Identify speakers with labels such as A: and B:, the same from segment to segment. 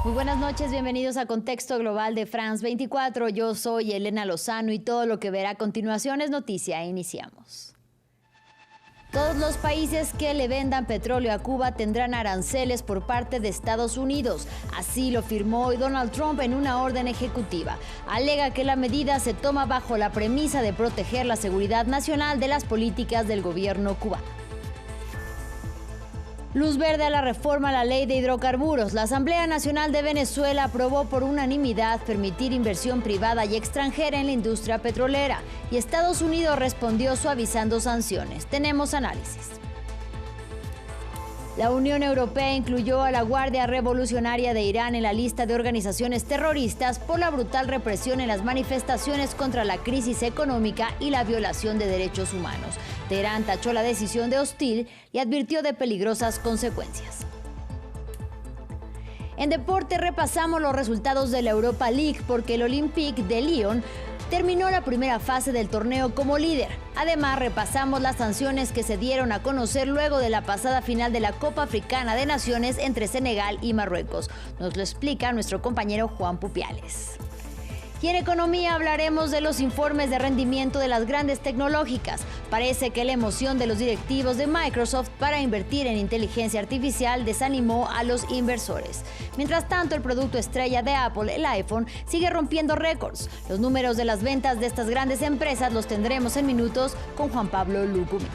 A: Muy buenas noches, bienvenidos a Contexto Global de France 24. Yo soy Elena Lozano y todo lo que verá a continuación es noticia. Iniciamos. Todos los países que le vendan petróleo a Cuba tendrán aranceles por parte de Estados Unidos. Así lo firmó hoy Donald Trump en una orden ejecutiva. Alega que la medida se toma bajo la premisa de proteger la seguridad nacional de las políticas del gobierno cubano. Luz verde a la reforma a la ley de hidrocarburos. La Asamblea Nacional de Venezuela aprobó por unanimidad permitir inversión privada y extranjera en la industria petrolera. Y Estados Unidos respondió suavizando sanciones. Tenemos análisis. La Unión Europea incluyó a la Guardia Revolucionaria de Irán en la lista de organizaciones terroristas por la brutal represión en las manifestaciones contra la crisis económica y la violación de derechos humanos. Teherán tachó la decisión de hostil y advirtió de peligrosas consecuencias. En deporte repasamos los resultados de la Europa League porque el Olympique de Lyon terminó la primera fase del torneo como líder. Además, repasamos las sanciones que se dieron a conocer luego de la pasada final de la Copa Africana de Naciones entre Senegal y Marruecos. Nos lo explica nuestro compañero Juan Pupiales. Y en economía hablaremos de los informes de rendimiento de las grandes tecnológicas. Parece que la emoción de los directivos de Microsoft para invertir en inteligencia artificial desanimó a los inversores. Mientras tanto, el producto estrella de Apple, el iPhone, sigue rompiendo récords. Los números de las ventas de estas grandes empresas los tendremos en minutos con Juan Pablo Lucumí.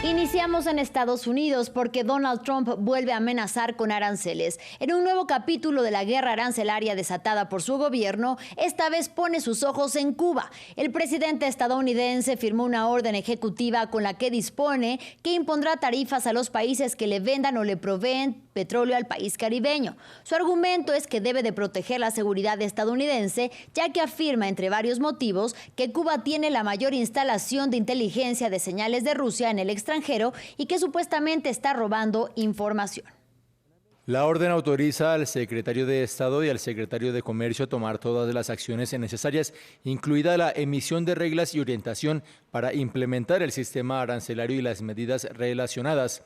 A: Iniciamos en Estados Unidos porque Donald Trump vuelve a amenazar con aranceles. En un nuevo capítulo de la guerra arancelaria desatada por su gobierno, esta vez pone sus ojos en Cuba. El presidente estadounidense firmó una orden ejecutiva con la que dispone que impondrá tarifas a los países que le vendan o le proveen petróleo al país caribeño. Su argumento es que debe de proteger la seguridad estadounidense, ya que afirma, entre varios motivos, que Cuba tiene la mayor instalación de inteligencia de señales de Rusia en el extranjero y que supuestamente está robando información.
B: La orden autoriza al secretario de Estado y al secretario de Comercio a tomar todas las acciones necesarias, incluida la emisión de reglas y orientación para implementar el sistema arancelario y las medidas relacionadas.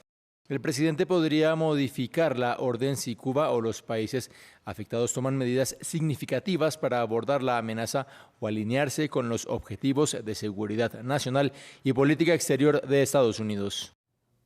B: El presidente podría modificar la orden si Cuba o los países afectados toman medidas significativas para abordar la amenaza o alinearse con los objetivos de seguridad nacional y política exterior de Estados Unidos.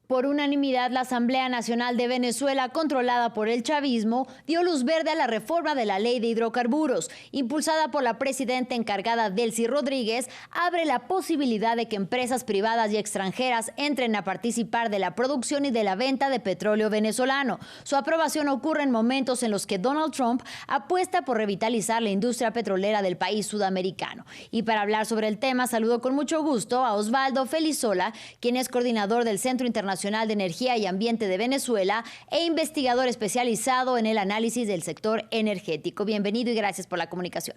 A: Por unanimidad, la Asamblea Nacional de Venezuela, controlada por el chavismo, dio luz verde a la reforma de la ley de hidrocarburos. Impulsada por la presidenta encargada Delcy Rodríguez, abre la posibilidad de que empresas privadas y extranjeras entren a participar de la producción y de la venta de petróleo venezolano. Su aprobación ocurre en momentos en los que Donald Trump apuesta por revitalizar la industria petrolera del país sudamericano. Y para hablar sobre el tema, saludo con mucho gusto a Osvaldo Felizola, quien es coordinador del Centro Internacional de Energía y Ambiente de Venezuela e investigador especializado en el análisis del sector energético. Bienvenido y gracias por la comunicación.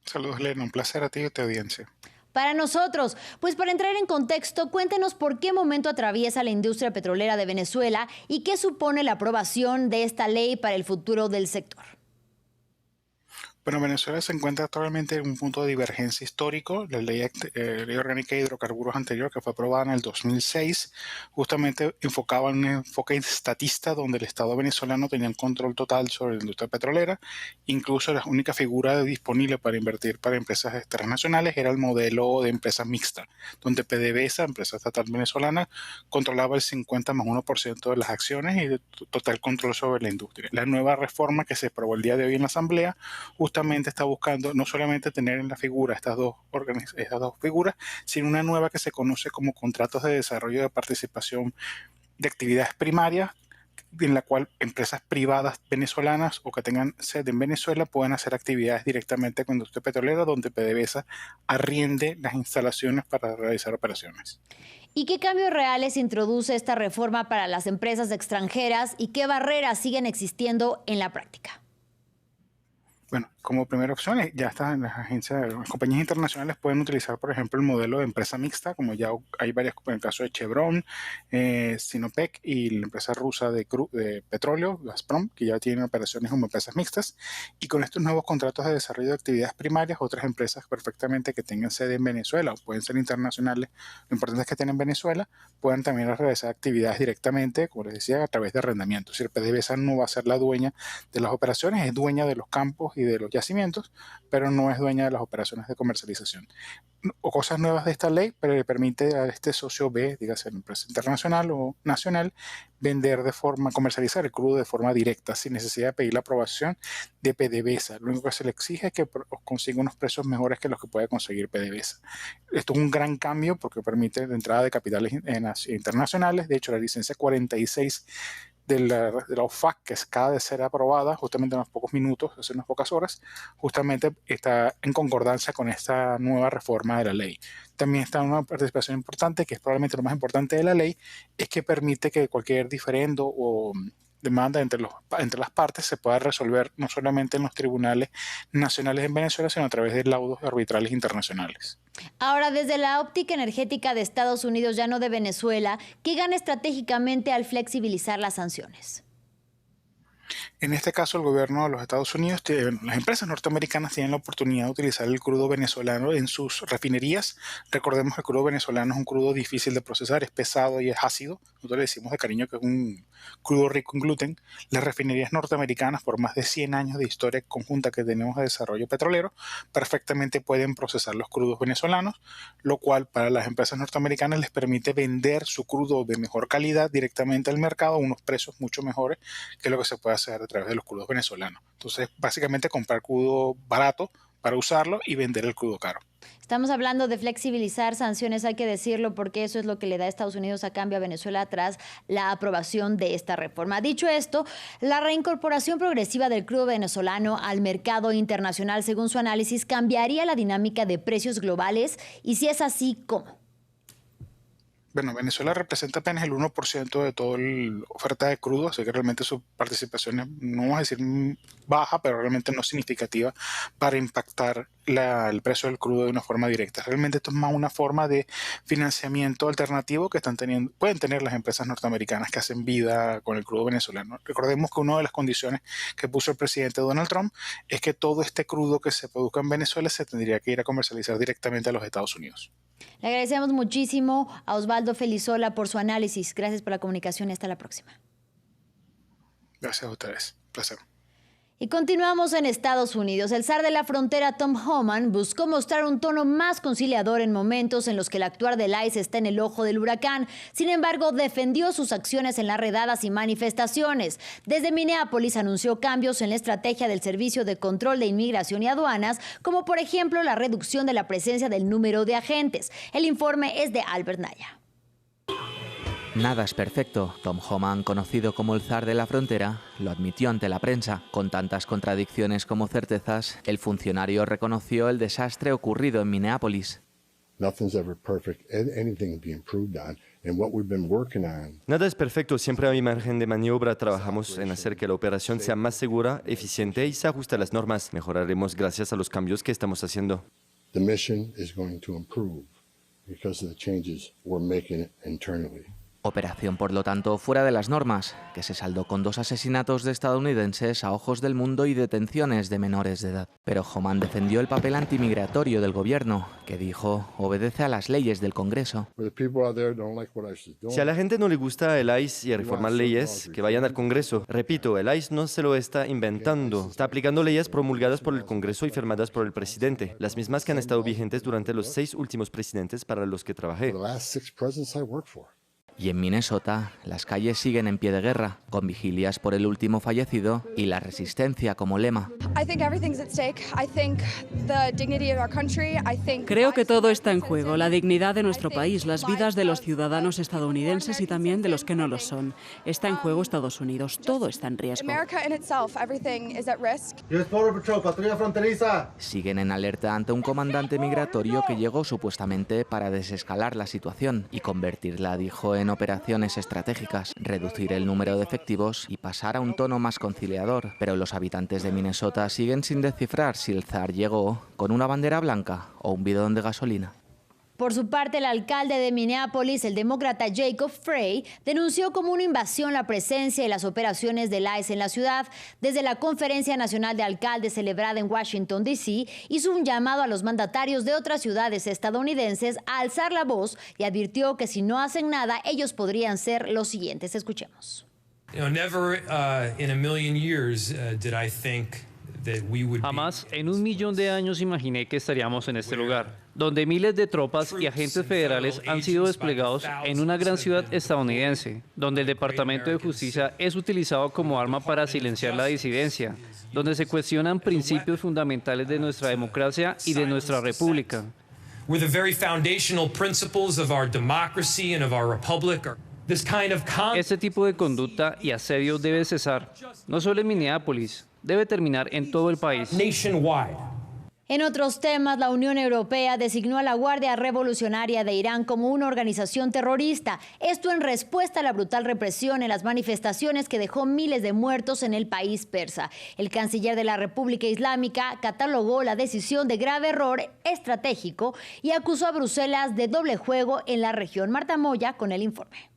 C: Saludos, Elena. Un placer a ti y a tu audiencia.
A: Para nosotros, pues para entrar en contexto, cuéntenos por qué momento atraviesa la industria petrolera de Venezuela y qué supone la aprobación de esta ley para el futuro del sector.
C: Bueno, Venezuela se encuentra actualmente en un punto de divergencia histórico. La ley orgánica de hidrocarburos anterior, que fue aprobada en el 2006, justamente enfocaba en un enfoque estatista donde el Estado venezolano tenía un control total sobre la industria petrolera. Incluso la única figura disponible para invertir para empresas transnacionales era el modelo de empresa mixta, donde PDVSA, empresa estatal venezolana, controlaba el 50+1% de las acciones y de total control sobre la industria. La nueva reforma que se aprobó el día de hoy en la Asamblea justamente está buscando no solamente tener en la figura estas dos figuras, sino una nueva que se conoce como contratos de desarrollo de participación de actividades primarias, en la cual empresas privadas venezolanas o que tengan sede en Venezuela pueden hacer actividades directamente con la industria petrolera, donde PDVSA arriende las instalaciones para realizar operaciones.
A: ¿Y qué cambios reales introduce esta reforma para las empresas extranjeras y qué barreras siguen existiendo en la práctica?
C: Bueno, como primera opción, ya están las compañías internacionales pueden utilizar, por ejemplo, el modelo de empresa mixta, como ya hay varias, en el caso de Chevron, Sinopec y la empresa rusa de petróleo, Gazprom, que ya tienen operaciones como empresas mixtas. Y con estos nuevos contratos de desarrollo de actividades primarias, otras empresas perfectamente que tengan sede en Venezuela o pueden ser internacionales, lo importante es que estén en Venezuela, puedan también realizar actividades directamente, como les decía, a través de arrendamiento. Es decir, PDVSA no va a ser la dueña de las operaciones, es dueña de los campos y de los yacimientos, pero no es dueña de las operaciones de comercialización. O cosas nuevas de esta ley, pero le permite a este socio B, dígase la empresa internacional o nacional, comercializar el crudo de forma directa, sin necesidad de pedir la aprobación de PDVSA. Lo único que se le exige es que consiga unos precios mejores que los que puede conseguir PDVSA. Esto es un gran cambio porque permite la entrada de capitales internacionales. De hecho, la licencia 46 de la OFAC, que acaba de ser aprobada justamente en unos pocos minutos, hace unas pocas horas, justamente está en concordancia con esta nueva reforma de la ley. También está una participación importante, que es probablemente lo más importante de la ley, es que permite que cualquier diferendo o demanda entre las partes se pueda resolver no solamente en los tribunales nacionales en Venezuela, sino a través de laudos arbitrales internacionales.
A: Ahora, desde la óptica energética de Estados Unidos, ya no de Venezuela, ¿qué gana estratégicamente al flexibilizar las sanciones?
C: En este caso, el gobierno de los Estados Unidos, las empresas norteamericanas tienen la oportunidad de utilizar el crudo venezolano en sus refinerías. Recordemos que el crudo venezolano es un crudo difícil de procesar, es pesado y es ácido. Nosotros le decimos de cariño que es un crudo rico en gluten. Las refinerías norteamericanas, por más de 100 años de historia conjunta que tenemos de desarrollo petrolero, perfectamente pueden procesar los crudos venezolanos, lo cual para las empresas norteamericanas les permite vender su crudo de mejor calidad directamente al mercado a unos precios mucho mejores que lo que se puede hacer a través de los crudos venezolanos. Entonces, básicamente comprar crudo barato para usarlo y vender el crudo caro.
A: Estamos hablando de flexibilizar sanciones, hay que decirlo, porque eso es lo que le da a Estados Unidos a cambio a Venezuela tras la aprobación de esta reforma. Dicho esto, la reincorporación progresiva del crudo venezolano al mercado internacional, según su análisis, cambiaría la dinámica de precios globales, y si es así, ¿cómo?
C: Bueno, Venezuela representa apenas el 1% de toda la oferta de crudo, así que realmente su participación es, no vamos a decir baja, pero realmente no significativa para impactar el precio del crudo de una forma directa. Realmente esto es más una forma de financiamiento alternativo que pueden tener las empresas norteamericanas que hacen vida con el crudo venezolano. Recordemos que una de las condiciones que puso el presidente Donald Trump es que todo este crudo que se produzca en Venezuela se tendría que ir a comercializar directamente a los Estados Unidos.
A: Le agradecemos muchísimo a Osvaldo Felizola por su análisis. Gracias por la comunicación y hasta la próxima.
C: Gracias a ustedes. Placer.
A: Y continuamos en Estados Unidos. El zar de la frontera, Tom Homan, buscó mostrar un tono más conciliador en momentos en los que el actuar del ICE está en el ojo del huracán. Sin embargo, defendió sus acciones en las redadas y manifestaciones. Desde Minneapolis anunció cambios en la estrategia del Servicio de Control de Inmigración y Aduanas, como por ejemplo la reducción de la presencia del número de agentes. El informe es de Albert Naya.
D: Nada es perfecto. Tom Homan, conocido como el zar de la frontera, lo admitió ante la prensa. Con tantas contradicciones como certezas, el funcionario reconoció el desastre ocurrido en Minneapolis.
E: Nada es perfecto, siempre hay margen de maniobra. Trabajamos en hacer que la operación sea más segura, eficiente y se ajuste a las normas. Mejoraremos gracias a los cambios que estamos haciendo.
F: The mission is going to improve because of the changes we're making internally.
D: Operación, por lo tanto, fuera de las normas, que se saldó con 2 asesinatos de estadounidenses a ojos del mundo y detenciones de menores de edad. Pero Homan defendió el papel antimigratorio del gobierno, que dijo obedece a las leyes del Congreso.
E: Si a la gente no le gusta el ICE y reformar leyes, que vayan al Congreso. Repito, el ICE no se lo está inventando. Está aplicando leyes promulgadas por el Congreso y firmadas por el presidente, las mismas que han estado vigentes durante los 6 últimos presidentes para los que trabajé.
D: Y en Minnesota, las calles siguen en pie de guerra, con vigilias por el último fallecido y la resistencia como lema.
G: Creo que todo está en juego, la dignidad de nuestro país, las vidas de los ciudadanos estadounidenses y también de los que no lo son. Está en juego Estados Unidos, todo está en riesgo.
D: Siguen en alerta ante un comandante migratorio que llegó supuestamente para desescalar la situación y convertirla, dijo, en en operaciones estratégicas, reducir el número de efectivos y pasar a un tono más conciliador. Pero los habitantes de Minnesota siguen sin descifrar si el zar llegó con una bandera blanca o un bidón de gasolina.
A: Por su parte, el alcalde de Minneapolis, el demócrata Jacob Frey, denunció como una invasión la presencia y las operaciones del ICE en la ciudad. Desde la Conferencia Nacional de Alcaldes celebrada en Washington, D.C., hizo un llamado a los mandatarios de otras ciudades estadounidenses a alzar la voz y advirtió que si no hacen nada, ellos podrían ser los siguientes. Escuchemos.
H: Never in a million years did I think that we would
I: Jamás en 1.000.000 de años imaginé que estaríamos en este lugar, donde miles de tropas y agentes federales han sido desplegados en una gran ciudad estadounidense, donde el Departamento de Justicia es utilizado como arma para silenciar la disidencia, donde se cuestionan principios fundamentales de nuestra democracia y de nuestra república.
H: where the very foundational principles of our democracy and of our republic are this kind of
I: Este tipo de conducta y asedio debe cesar, no solo en Minneapolis, debe terminar en todo el país.
H: nationwide.
A: En otros temas, la Unión Europea designó a la Guardia Revolucionaria de Irán como una organización terrorista. Esto en respuesta a la brutal represión en las manifestaciones que dejó miles de muertos en el país persa. El canciller de la República Islámica catalogó la decisión de grave error estratégico y acusó a Bruselas de doble juego en la región. Marta Moya con el informe.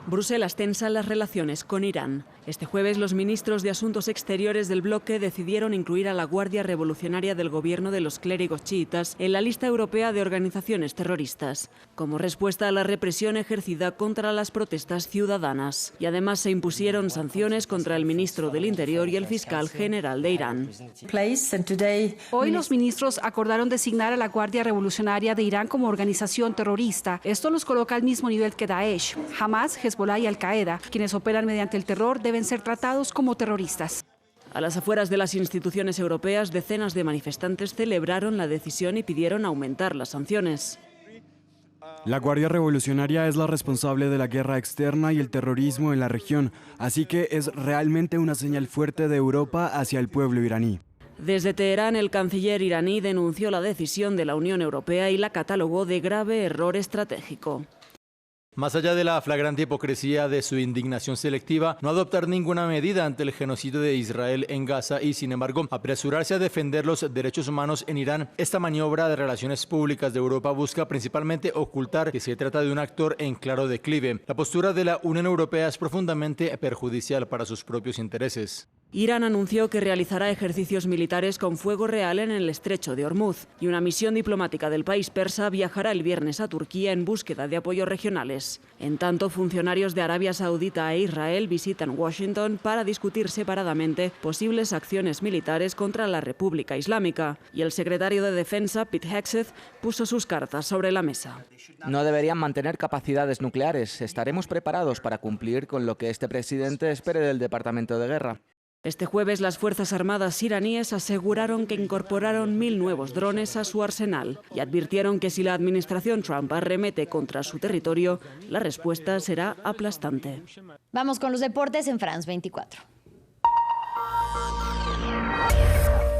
G: Bruselas tensa las relaciones con Irán. Este jueves los ministros de Asuntos Exteriores del bloque decidieron incluir a la Guardia Revolucionaria del gobierno de los clérigos chiitas en la lista europea de organizaciones terroristas, como respuesta a la represión ejercida contra las protestas ciudadanas. Y además se impusieron sanciones contra el ministro del Interior y el fiscal general de Irán.
J: Hoy los ministros acordaron designar a la Guardia Revolucionaria de Irán como organización terrorista. Esto los coloca al mismo nivel que Daesh, Hamas, Hezbollah y Al-Qaeda. Quienes operan mediante el terror deben ser tratados como terroristas.
G: A las afueras de las instituciones europeas, decenas de manifestantes celebraron la decisión y pidieron aumentar las sanciones.
K: La Guardia Revolucionaria es la responsable de la guerra externa y el terrorismo en la región, así que es realmente una señal fuerte de Europa hacia el pueblo iraní.
G: Desde Teherán, el canciller iraní denunció la decisión de la Unión Europea y la catalogó de grave error estratégico.
B: Más allá de la flagrante hipocresía de su indignación selectiva, no adoptar ninguna medida ante el genocidio de Israel en Gaza y, sin embargo, apresurarse a defender los derechos humanos en Irán, esta maniobra de relaciones públicas de Europa busca principalmente ocultar que se trata de un actor en claro declive. La postura de la Unión Europea es profundamente perjudicial para sus propios intereses.
G: Irán anunció que realizará ejercicios militares con fuego real en el estrecho de Hormuz y una misión diplomática del país persa viajará el viernes a Turquía en búsqueda de apoyos regionales. En tanto, funcionarios de Arabia Saudita e Israel visitan Washington para discutir separadamente posibles acciones militares contra la República Islámica. Y el secretario de Defensa, Pete Hegseth, puso sus cartas sobre la mesa.
D: No deberían mantener capacidades nucleares. Estaremos preparados para cumplir con lo que este presidente espere del Departamento de Guerra.
G: Este jueves las Fuerzas Armadas iraníes aseguraron que incorporaron 1.000 nuevos drones a su arsenal y advirtieron que si la administración Trump arremete contra su territorio, la respuesta será aplastante.
A: Vamos con los deportes en France 24.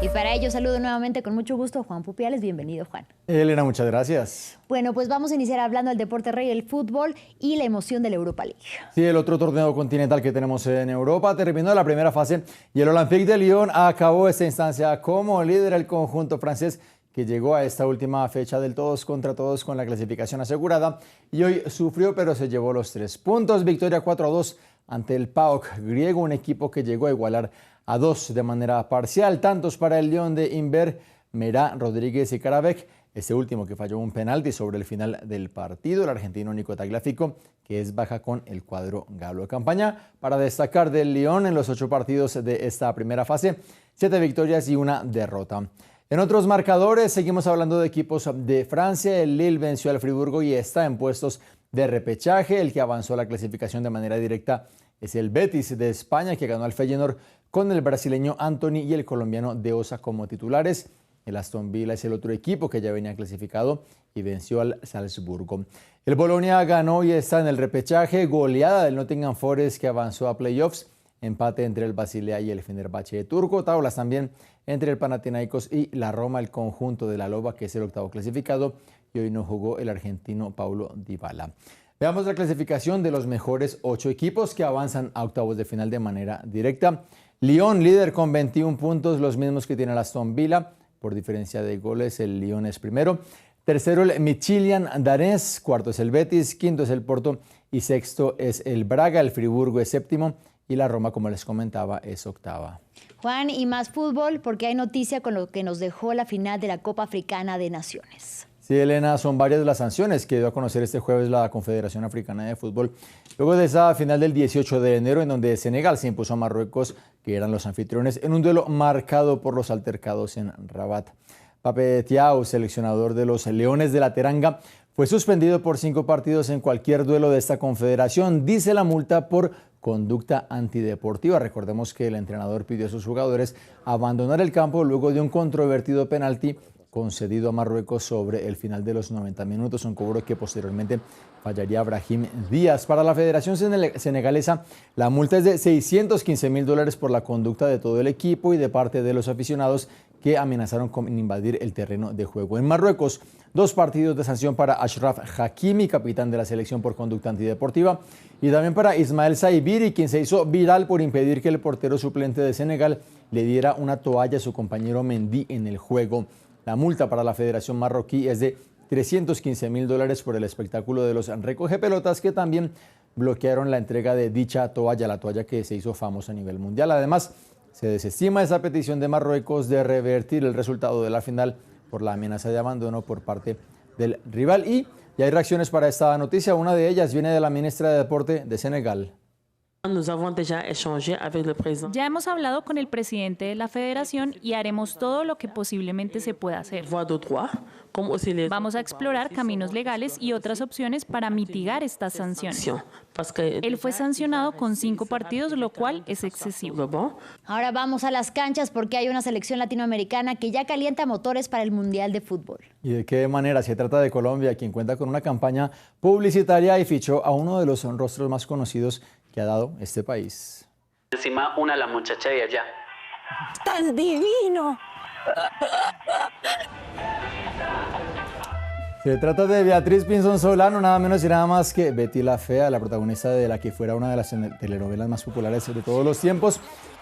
A: Y para ello saludo nuevamente con mucho gusto a Juan Pupiales. Bienvenido, Juan.
B: Elena, muchas gracias.
A: Bueno, pues vamos a iniciar hablando del deporte rey, el fútbol y la emoción de la Europa League.
B: Sí, el otro torneo continental que tenemos en Europa terminó la primera fase y el Olympique de Lyon acabó esta instancia como líder del conjunto francés, que llegó a esta última fecha del todos contra todos con la clasificación asegurada y hoy sufrió pero se llevó los 3 puntos. Victoria 4-2 ante el PAOK griego, un equipo que llegó a igualar a 2 de manera parcial, tantos para el Lyon de Inver, Merá, Rodríguez y Karabek, este último que falló un penalti sobre el final del partido, el argentino Nico Tagliafico, que es baja con el cuadro galo. Campaña para destacar del Lyon en los 8 partidos de esta primera fase, 7 victorias y 1 derrota. En otros marcadores, seguimos hablando de equipos de Francia. El Lille venció al Friburgo y está en puestos de repechaje. El que avanzó a la clasificación de manera directa es el Betis de España, que ganó al Feyenoord con el brasileño Antony y el colombiano De Osa como titulares. El Aston Villa es el otro equipo que ya venía clasificado y venció al Salzburgo. El Bolonia ganó y está en el repechaje. Goleada del Nottingham Forest, que avanzó a playoffs. Empate entre el Basilea y el Fenerbahce turco. Tablas también entre el Panathinaikos y la Roma, el conjunto de la Loba, que es el octavo clasificado. Y hoy no jugó el argentino Paulo Dybala. Veamos la clasificación de los mejores 8 equipos que avanzan a octavos de final de manera directa. Lyon, líder con 21 puntos, los mismos que tiene el Aston Villa. Por diferencia de goles, el Lyon es primero. Tercero, el Midtjylland danés. Cuarto es el Betis. Quinto es el Porto. Y sexto es el Braga. El Friburgo es séptimo. Y la Roma, como les comentaba, es octava.
A: Juan, y más fútbol, porque hay noticia con lo que nos dejó la final de la Copa Africana de Naciones.
B: Sí, Elena, son varias las sanciones que dio a conocer este jueves la Confederación Africana de Fútbol. Luego de esa final del 18 de enero, en donde Senegal se impuso a Marruecos, que eran los anfitriones, en un duelo marcado por los altercados en Rabat. Pape Thiaw, seleccionador de los Leones de la Teranga, fue suspendido por 5 partidos en cualquier duelo de esta confederación. Dice la multa por conducta antideportiva. Recordemos que el entrenador pidió a sus jugadores abandonar el campo luego de un controvertido penalti concedido a Marruecos sobre el final de los 90 minutos, un cobro que posteriormente fallaría Brahim Díaz. Para la Federación Senegalesa, la multa es de $615.000 por la conducta de todo el equipo y de parte de los aficionados que amenazaron con invadir el terreno de juego. En Marruecos, 2 partidos de sanción para Achraf Hakimi, capitán de la selección por conducta antideportiva, y también para Ismael Saibiri, quien se hizo viral por impedir que el portero suplente de Senegal le diera una toalla a su compañero Mendy en el juego. La multa para la Federación Marroquí es de $315.000 por el espectáculo de los recogepelotas, que también bloquearon la entrega de dicha toalla, la toalla que se hizo famosa a nivel mundial. Además, se desestima esa petición de Marruecos de revertir el resultado de la final por la amenaza de abandono por parte del rival. Y ya hay reacciones para esta noticia. Una de ellas viene de la ministra de Deporte de Senegal.
L: Ya hemos hablado con el presidente de la federación y haremos todo lo que posiblemente se pueda hacer. Vamos a explorar caminos legales y otras opciones para mitigar estas sanciones. Él fue sancionado con 5 partidos, lo cual es excesivo.
A: Ahora vamos a las canchas porque hay una selección latinoamericana que ya calienta motores para el Mundial de Fútbol.
B: ¿Y de qué manera? Se trata de Colombia, quien cuenta con una campaña publicitaria y fichó a uno de los rostros más conocidos que ha dado este país.
M: Encima la muchacha de allá.
N: ¡Tan divino!
B: Se trata de Beatriz Pinzón Solano, nada menos y nada más que Betty la Fea, la protagonista de la que fuera una de las telenovelas más populares de todos los tiempos.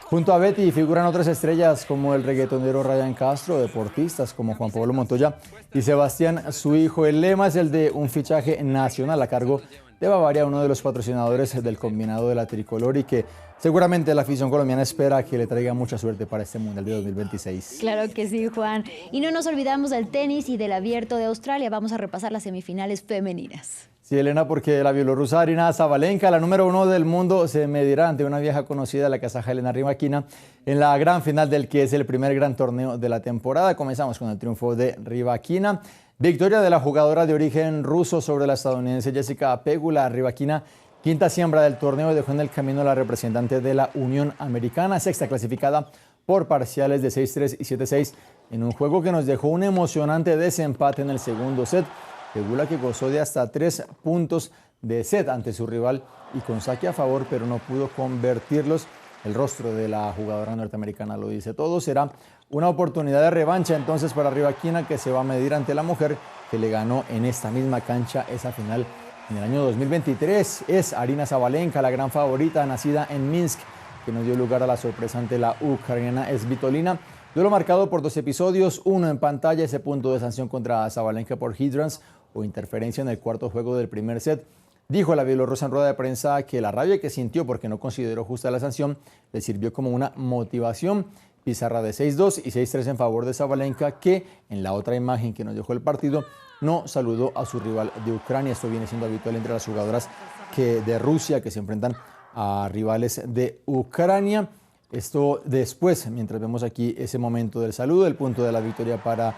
B: Junto a Betty figuran otras estrellas como el reggaetonero Ryan Castro, deportistas como Juan Pablo Montoya y Sebastián, su hijo. El lema es el de un fichaje nacional a cargo de Bavaria, uno de los patrocinadores del combinado de la tricolor, y que seguramente la afición colombiana espera que le traiga mucha suerte para este Mundial de 2026.
A: Claro que sí, Juan. Y no nos olvidamos del tenis y del Abierto de Australia. Vamos a repasar las semifinales femeninas.
B: Sí, Elena, porque la bielorrusa Aryna Sabalenka, la número 1 del mundo, se medirá ante una vieja conocida, la kazaja Elena Rybakina, en la gran final del que es el primer gran torneo de la temporada. Comenzamos con el triunfo de Rybakina. Victoria de la jugadora de origen ruso sobre la estadounidense Jessica Pegula. Rybakina, quinta siembra del torneo, dejó en el camino a la representante de la Unión Americana, sexta clasificada por parciales de 6-3 y 7-6, en un juego que nos dejó un emocionante desempate en el segundo set. Pegula, que gozó de hasta 3 puntos de set ante su rival y con saque a favor, pero no pudo convertirlos. El rostro de la jugadora norteamericana lo dice todo. Será una oportunidad de revancha entonces para Rybakina, que se va a medir ante la mujer que le ganó en esta misma cancha esa final en el año 2023. Es Aryna Sabalenka, la gran favorita, nacida en Minsk, que no dio lugar a la sorpresa ante la ucraniana Svitolina. Duelo marcado por 2 episodios, uno en pantalla, ese punto de sanción contra Sabalenka por hydrants o interferencia en el cuarto juego del primer set. Dijo la bielorrusa en rueda de prensa que la rabia que sintió porque no consideró justa la sanción le sirvió como una motivación. Pizarra de 6-2 y 6-3 en favor de Sabalenka, que en la otra imagen que nos dejó el partido no saludó a su rival de Ucrania. Esto viene siendo habitual entre las jugadoras de Rusia que se enfrentan a rivales de Ucrania. Esto después, mientras vemos aquí ese momento del saludo, el punto de la victoria para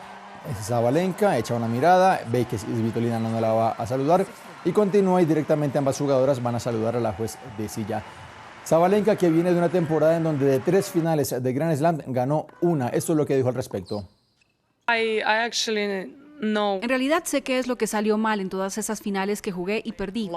B: Sabalenka, echa una mirada, ve que Svitolina no la va a saludar y continúa, y directamente ambas jugadoras van a saludar a la juez de silla. Sabalenka, que viene de una temporada en donde de 3 finales de Grand Slam ganó una. Esto es lo que dijo al respecto.
J: En realidad sé qué es lo que salió mal en todas esas finales que jugué y perdí.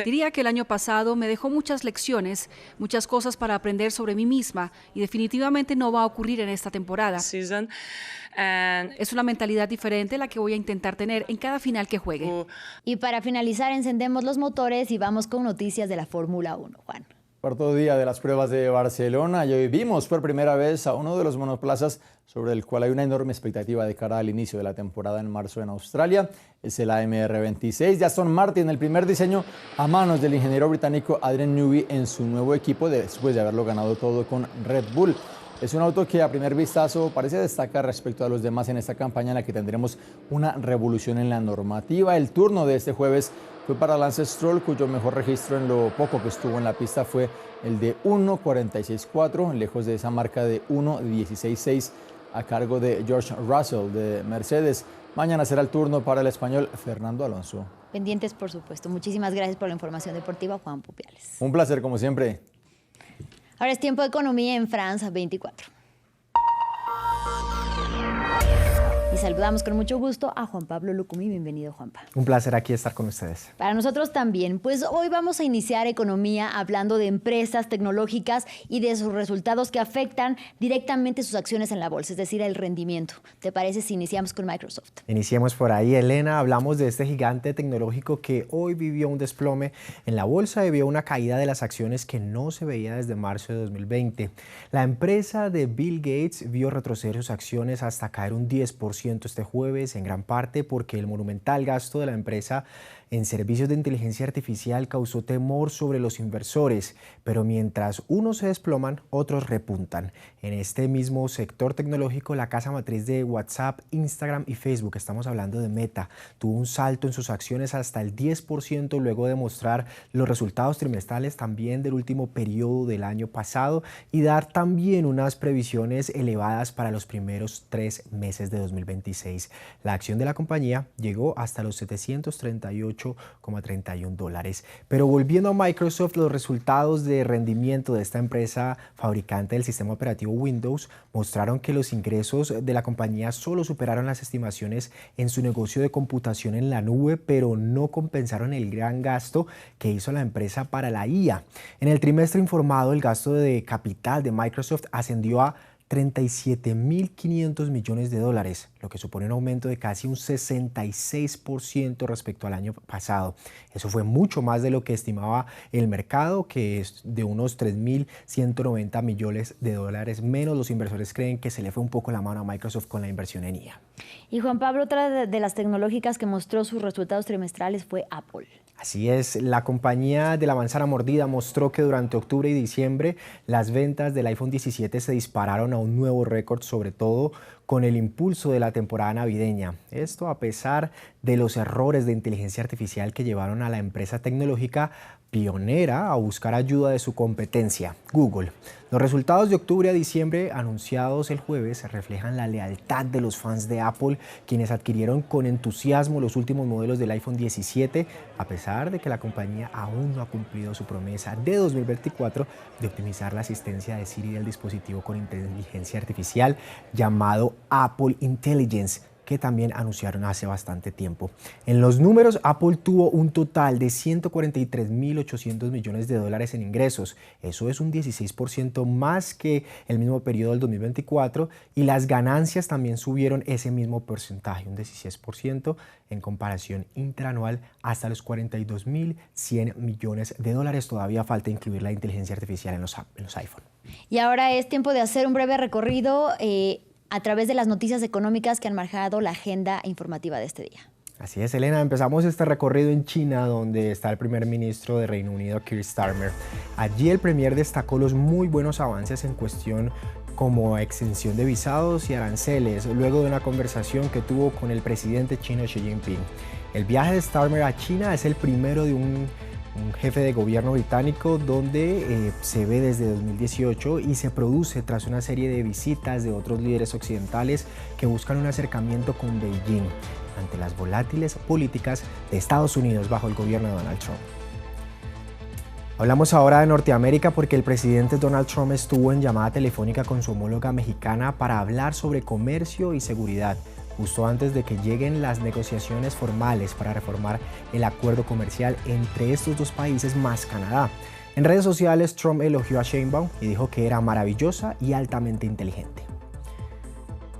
J: Diría que el año pasado me dejó muchas lecciones, muchas cosas para aprender sobre mí misma y definitivamente no va a ocurrir en esta temporada. Es una mentalidad diferente la que voy a intentar tener en cada final que juegue.
A: Y para finalizar, encendemos los motores y vamos con noticias de la Fórmula 1, Juan.
B: Cuarto día de las pruebas de Barcelona y hoy vimos por primera vez a uno de los monoplazas sobre el cual hay una enorme expectativa de cara al inicio de la temporada en marzo en Australia. Es el AMR26 de Aston Martin, el primer diseño a manos del ingeniero británico Adrian Newey en su nuevo equipo después de haberlo ganado todo con Red Bull. Es un auto que a primer vistazo parece destacar respecto a los demás en esta campaña en la que tendremos una revolución en la normativa. El turno de este jueves fue para Lance Stroll, cuyo mejor registro en lo poco que estuvo en la pista fue el de 1.46.4, lejos de esa marca de 1.16.6 a cargo de George Russell de Mercedes. Mañana será el turno para el español Fernando Alonso.
A: Pendientes, por supuesto. Muchísimas gracias por la información deportiva, Juan Pupiales.
B: Un placer, como siempre.
A: Ahora es tiempo de economía en France 24. Y saludamos con mucho gusto a Juan Pablo Lucumí. Bienvenido, Juanpa.
O: Un placer aquí estar con ustedes.
A: Para nosotros también. Pues hoy vamos a iniciar economía hablando de empresas tecnológicas y de sus resultados que afectan directamente sus acciones en la bolsa, es decir, el rendimiento. ¿Te parece si iniciamos con Microsoft?
O: Iniciemos por ahí, Elena. Hablamos de este gigante tecnológico que hoy vivió un desplome en la bolsa debido a una caída de las acciones que no se veía desde marzo de 2020. La empresa de Bill Gates vio retroceder sus acciones hasta caer un 10% este jueves, en gran parte porque el monumental gasto de la empresa en servicios de inteligencia artificial causó temor sobre los inversores, pero mientras unos se desploman, otros repuntan. En este mismo sector tecnológico, la casa matriz de WhatsApp, Instagram y Facebook, estamos hablando de Meta, tuvo un salto en sus acciones hasta el 10% luego de mostrar los resultados trimestrales también del último periodo del año pasado y dar también unas previsiones elevadas para los primeros 3 meses de 2026. La acción de la compañía llegó hasta los $738,31. Pero volviendo a Microsoft, los resultados de rendimiento de esta empresa fabricante del sistema operativo Windows mostraron que los ingresos de la compañía solo superaron las estimaciones en su negocio de computación en la nube, pero no compensaron el gran gasto que hizo la empresa para la IA. En el trimestre informado, el gasto de capital de Microsoft ascendió a $37.500 millones, lo que supone un aumento de casi un 66% respecto al año pasado. Eso fue mucho más de lo que estimaba el mercado, que es de unos $3.190 millones menos. Los inversores creen que se le fue un poco la mano a Microsoft con la inversión en IA.
A: Y Juan Pablo, otra de las tecnológicas que mostró sus resultados trimestrales fue Apple.
O: Así es, la compañía de la manzana mordida mostró que durante octubre y diciembre las ventas del iPhone 17 se dispararon a un nuevo récord, sobre todo con el impulso de la temporada navideña. Esto a pesar de los errores de inteligencia artificial que llevaron a la empresa tecnológica pionera a buscar ayuda de su competencia, Google. Los resultados de octubre a diciembre anunciados el jueves reflejan la lealtad de los fans de Apple, quienes adquirieron con entusiasmo los últimos modelos del iPhone 17, a pesar de que la compañía aún no ha cumplido su promesa de 2024 de optimizar la asistencia de Siri del dispositivo con inteligencia artificial llamado Apple Intelligence, que también anunciaron hace bastante tiempo. En los números, Apple tuvo un total de $143.800 millones en ingresos. Eso es un 16% más que el mismo periodo del 2024 y las ganancias también subieron ese mismo porcentaje, un 16% en comparación interanual hasta los $42.100 millones. Todavía falta incluir la inteligencia artificial en los iPhone.
A: Y ahora es tiempo de hacer un breve recorrido a través de las noticias económicas que han marcado la agenda informativa de este día.
O: Así es, Elena. Empezamos este recorrido en China, donde está el primer ministro de Reino Unido, Keir Starmer. Allí el premier destacó los muy buenos avances en cuestión como exención de visados y aranceles, luego de una conversación que tuvo con el presidente chino Xi Jinping. El viaje de Starmer a China es el primero de un jefe de gobierno británico, donde se ve desde 2018 y se produce tras una serie de visitas de otros líderes occidentales que buscan un acercamiento con Beijing ante las volátiles políticas de Estados Unidos bajo el gobierno de Donald Trump. Hablamos ahora de Norteamérica porque el presidente Donald Trump estuvo en llamada telefónica con su homóloga mexicana para hablar sobre comercio y seguridad. justo antes de que lleguen las negociaciones formales para reformar el acuerdo comercial entre estos dos países más Canadá. En redes sociales, Trump elogió a Sheinbaum y dijo que era maravillosa y altamente inteligente.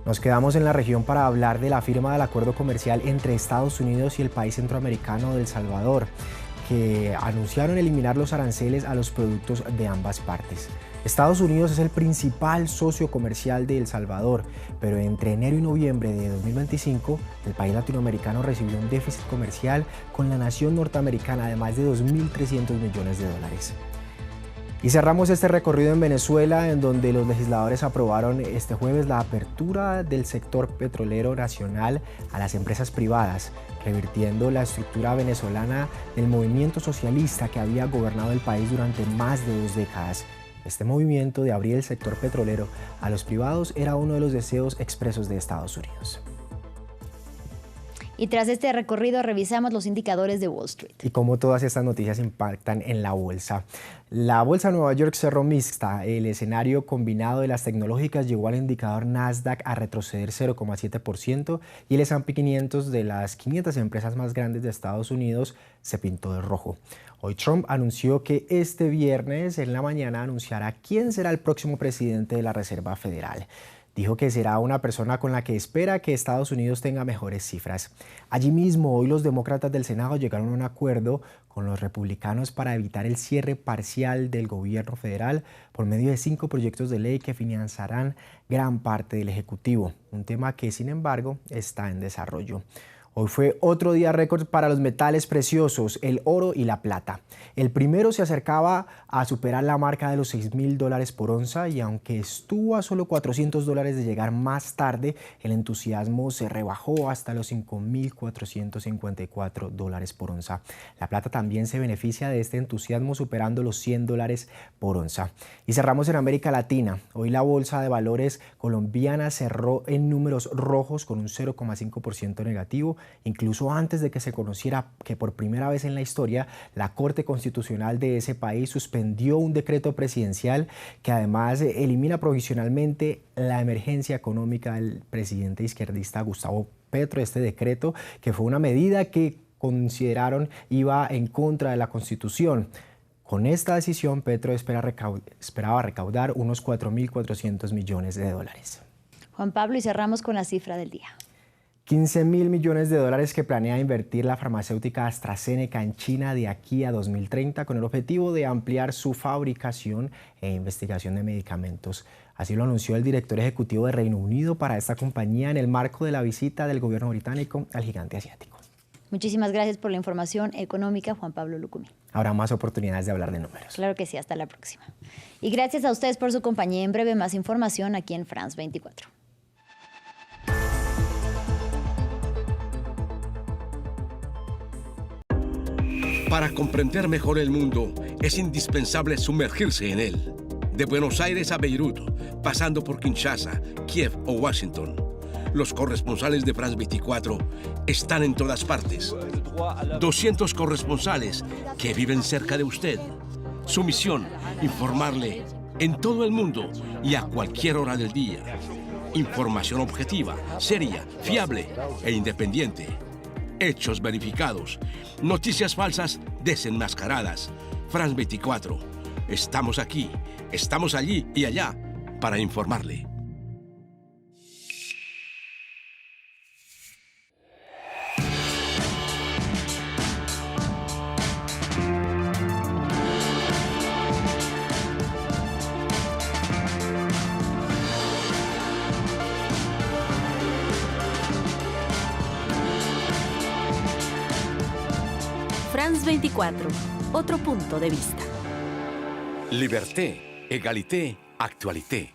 O: Nos quedamos en la región para hablar de la firma del acuerdo comercial entre Estados Unidos y el país centroamericano de El Salvador, que anunciaron eliminar los aranceles a los productos de ambas partes. Estados Unidos es el principal socio comercial de El Salvador, pero entre enero y noviembre de 2025, el país latinoamericano recibió un déficit comercial con la nación norteamericana de más de 2.300 millones de dólares. Y cerramos este recorrido en Venezuela, en donde los legisladores aprobaron este jueves la apertura del sector petrolero nacional a las empresas privadas, revirtiendo la estructura venezolana del movimiento socialista que había gobernado el país durante más de 2 décadas. Este movimiento de abrir el sector petrolero a los privados era uno de los deseos expresos de Estados Unidos.
A: Y tras este recorrido revisamos los indicadores de Wall Street.
O: Y cómo todas estas noticias impactan en la bolsa. La bolsa de Nueva York cerró mixta. El escenario combinado de las tecnológicas llevó al indicador Nasdaq a retroceder 0,7% y el S&P 500 de las 500 empresas más grandes de Estados Unidos se pintó de rojo. Hoy Trump anunció que este viernes en la mañana anunciará quién será el próximo presidente de la Reserva Federal. Dijo que será una persona con la que espera que Estados Unidos tenga mejores cifras. Allí mismo, hoy los demócratas del Senado llegaron a un acuerdo con los republicanos para evitar el cierre parcial del gobierno federal por medio de 5 proyectos de ley que financiarán gran parte del Ejecutivo, un tema que, sin embargo, está en desarrollo. Hoy fue otro día récord para los metales preciosos, el oro y la plata. El primero se acercaba a superar la marca de los $6,000 por onza y aunque estuvo a solo $400 de llegar más tarde, el entusiasmo se rebajó hasta los $5,454 por onza. La plata también se beneficia de este entusiasmo superando los $100 por onza. Y cerramos en América Latina. Hoy la bolsa de valores colombiana cerró en números rojos con un 0,5% negativo, incluso antes de que se conociera que por primera vez en la historia la Corte Constitucional de ese país suspendió un decreto presidencial que además elimina provisionalmente la emergencia económica del presidente izquierdista Gustavo Petro. Este decreto, que fue una medida que consideraron iba en contra de la Constitución. Con esta decisión, Petro esperaba recaudar unos 4.400 millones de dólares.
A: Juan Pablo, y cerramos con la cifra del día.
O: 15.000 millones de dólares que planea invertir la farmacéutica AstraZeneca en China de aquí a 2030 con el objetivo de ampliar su fabricación e investigación de medicamentos. Así lo anunció el director ejecutivo de Reino Unido para esta compañía en el marco de la visita del gobierno británico al gigante asiático.
A: Muchísimas gracias por la información económica, Juan Pablo Lucumí.
O: Habrá más oportunidades de hablar de números.
A: Claro que sí, hasta la próxima. Y gracias a ustedes por su compañía. En breve más información aquí en France 24.
P: Para comprender mejor el mundo, es indispensable sumergirse en él. De Buenos Aires a Beirut, pasando por Kinshasa, Kiev o Washington. Los corresponsales de France 24 están en todas partes. 200 corresponsales que viven cerca de usted. Su misión, informarle en todo el mundo y a cualquier hora del día. Información objetiva, seria, fiable e independiente. Hechos verificados, noticias falsas desenmascaradas. France 24. Estamos aquí, estamos allí y allá para informarle.
Q: France 24, otro punto de vista.
P: Liberté, égalité, actualité.